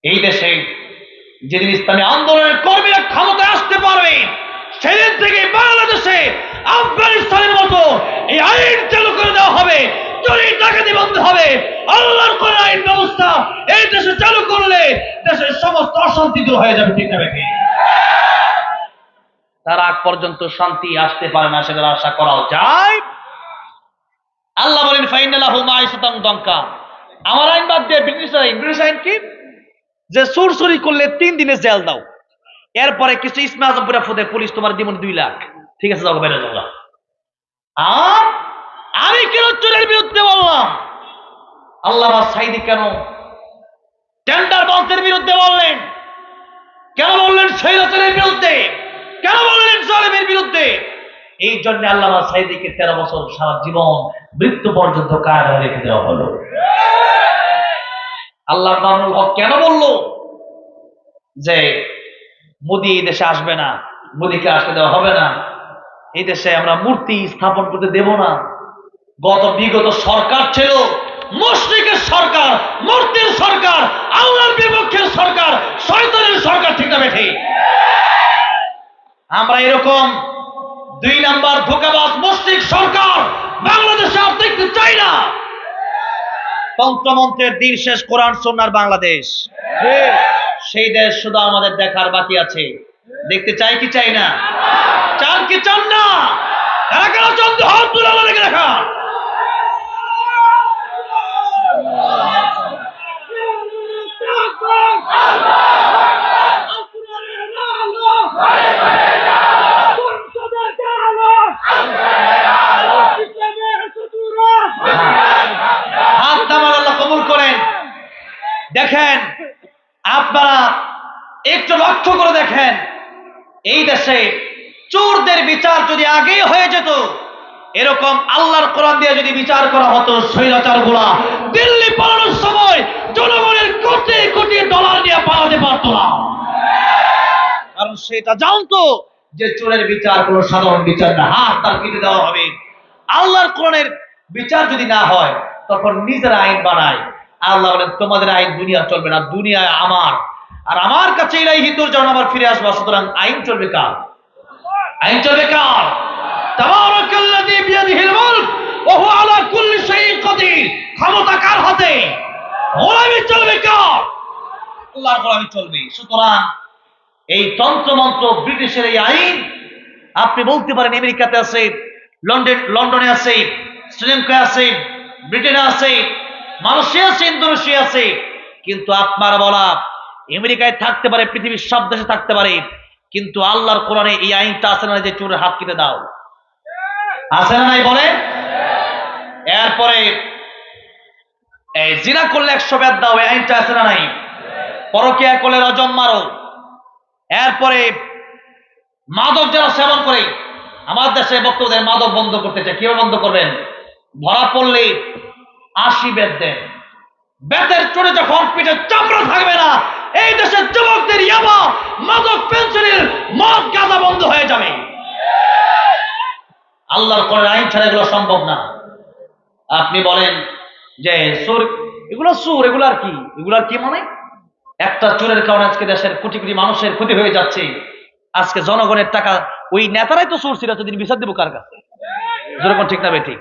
এই দেশে যেদিন ইসলামী আন্দোলনের কর্মীরা ক্ষমতায় আসতে পারবে সেদিন থেকে বাংলাদেশে আফগানিস্তানের মতো এই আইন চালু করে দেওয়া হবে, চুরি ডাকাতি বন্ধ হবে। আল্লাহর কোন আইন ব্যবস্থা এই দেশে চালু করলে দেশের সমস্ত অশান্তি দূর হয়ে যাবে, ঠিক না বেঠিক? তার আগ পর্যন্ত শান্তি আসতে পারে না, সেটা আশা করাও যায়। আল্লাহ বলেন ফাইনালাহু মাইসাতান দঙ্কা। আমার আইন বাদ দিয়ে ব্রিটিশ আইন কি? যে চুরি করলে 3 দিনে জেল দাও, এরপরে কিছু ইসমে আজম পুরা ফুদে পুলিশ তোমার জীবন 2 লাখ, ঠিক আছে, যাও বাইরে যাও। আর আমি কেন চোরের বিরুদ্ধে বললাম? আল্লামা সাইদি কেন টেন্ডার বাউন্সের বিরুদ্ধে বললেন? কেন বললেন স্বৈরাচারের বিরুদ্ধে? কেন বললেন জালেমের বিরুদ্ধে? এই জন্য আল্লামা সাইদিকে 13 বছর সারা জীবন মৃত্যু পর্যন্ত কারাগারে রেখে দেওয়া হলো। আল্লাহ মামুনুল হক কেন বলল যে মোদি দেশে আসবে না, মোদিকে আসতে দেওয়া হবে না, এই দেশে আমরা মূর্তি স্থাপন করতে দেব না? বিগত সরকার ছিল মুশরিকের সরকার, মূর্তির সরকার, আল্লাহর বিপক্ষের সরকার, শয়তানের সরকার, ঠিক না বেঠিক? আমরা এরকম 2 নাম্বার ধোঁকাবাজ মুশরিক সরকার বাংলাদেশে আর দেখতে চাই না। তন্ত্রমন্ত্রের দিন শেষ, কোরআন সুন্নাহর বাংলাদেশ, সেই দেশ শুধু আমাদের দেখার বাকি আছে। দেখতে চাই কি চাই না? চান কি চান না? কারা কারা চান হাত তুলে আমাদেরকে দেখা। হাত নামান, আল্লাহ কবুল করেন। দেখেন, আপনারা একটু লক্ষ্য করে দেখেন, এই দেশে চোরদের বিচার যদি আগে হয়ে যেত, এরকম আল্লাহর কোরআন দিয়ে যদি বিচার করা হতো, স্বৈরাচারগুলা দিল্লি পালানোর সময় জনগণের কোটি কোটি ডলার দিয়ে পালাতে পারত না। কারণ সেটা জানতো যে চোরের বিচার কোনো সাধারণ বিচার না, হাত তার কেটে দেওয়া হবে। আল্লাহর কোরআনের বিচার যদি না হয়, তখন নিজের আইন বানায়। আল্লাহ বলেন তোমাদের আইন দুনিয়া চলবে না, দুনিয়ায় আমার, আর আমার কাছে ইলাইহি তুরজাউন, আবার ফিরে আসবা। সুতরাং আইন চলবে কার? আইন চলবে কার? তাবারাকাল্লাযী বিয়াদিহিল মুলক ওয়া হুয়া আলা কুল্লি শাইইন কাদির। ক্ষমতা কার হাতে? গোলামি চলবে কার? আল্লাহর গোলামি চলবে। সুতরাং এই তন্ত্রমন্ত্র, ব্রিটিশের এই আইন, আপনি বলতে পারেন আমেরিকাতে আছে, লন্ডনে আছে, শ্রীলঙ্কায় আছে, ব্রিটেনে আছে, মালয়েশিয়া আছে, ইন্দোনেশিয়া আছে, কিন্তু আপনার বলা আমেরিকায় থাকতে পারে, পৃথিবীর সব দেশে থাকতে পারে, কিন্তু আল্লাহর কোরআনে এই আইনটা আছে না যে চোরের হাত কেটে দাও? আছে না নাই বলে? এরপরে জিনা করলে 100 বেত দাও, এই আইনটা আছে না নাই? পরকীয়া করলে রজম মারো। এরপরে মাদক যারা সেবন করে, আমার দেশে বক্তব্য দেন মাদক বন্ধ করতে চায়, কিভাবে বন্ধ করবেন? ধরা পড়লে 80 বেত দেন। বেতের চোরে যখন পিঠে চামড়া থাকবে না, এই দেশের যুবকদের ইয়াবা, মাদক, পেন্সিলের মদ, গাঁজা বন্ধ হয়ে যাবে। আল্লাহর কোরআনের আইন ছাড়া এগুলো সম্ভব না। আপনি বলেন যে চোর, এগুলো চোর, এগুলার কি মানে? একটা চোরের কারণে আজকে দেশের কোটি কোটি মানুষের ক্ষতি হয়ে যাচ্ছে। আজকে জনগণের টাকা, ওই নেতারাই তো চোর ছিল, এতদিন বিচার দেবো কার কাছে? যেরকম, ঠিক না বেঠিক?